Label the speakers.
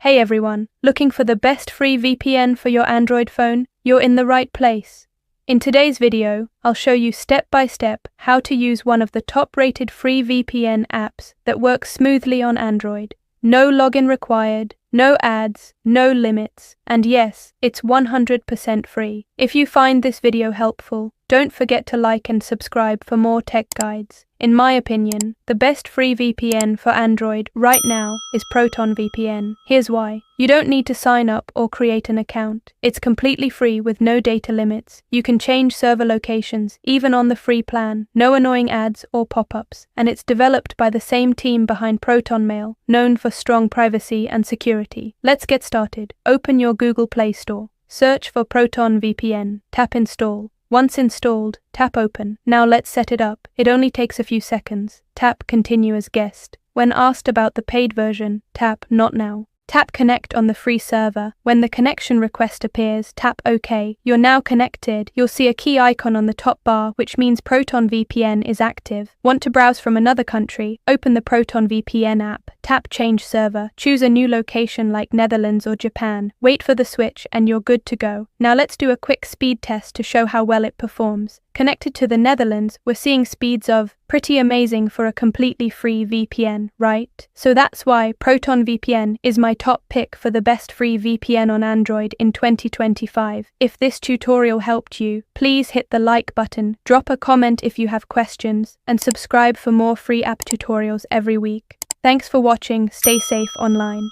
Speaker 1: Hey everyone, looking for the best free VPN for your Android phone? You're in the right place. In today's video, I'll show you step by step how to use one of the top-rated free VPN apps that works smoothly on Android. No login required, no ads, no limits, and yes, it's 100% free. If you find this video helpful, don't forget to like and subscribe for more tech guides. In my opinion, the best free VPN for Android right now is ProtonVPN. Here's why. You don't need to sign up or create an account. It's completely free with no data limits. You can change server locations, even on the free plan. No annoying ads or pop-ups. And it's developed by the same team behind ProtonMail, known for strong privacy and security. Let's get started. Open your Google Play Store. Search for ProtonVPN. Tap Install. Once installed, tap Open. Now let's set it up. It only takes a few seconds. Tap Continue as guest. When asked about the paid version, tap Not Now. Tap Connect on the free server. When the connection request appears, tap OK. You're now connected. You'll see a key icon on the top bar, which means ProtonVPN is active. Want to browse from another country? Open the ProtonVPN app. Tap Change Server. Choose a new location like Netherlands or Japan. Wait for the switch and you're good to go. Now let's do a quick speed test to show how well it performs. Connected to the Netherlands, we're seeing speeds of pretty amazing for a completely free VPN, right? So that's why ProtonVPN is my top pick for the best free VPN on Android in 2025. If this tutorial helped you, please hit the like button, drop a comment if you have questions, and subscribe for more free app tutorials every week. Thanks for watching. Stay safe online.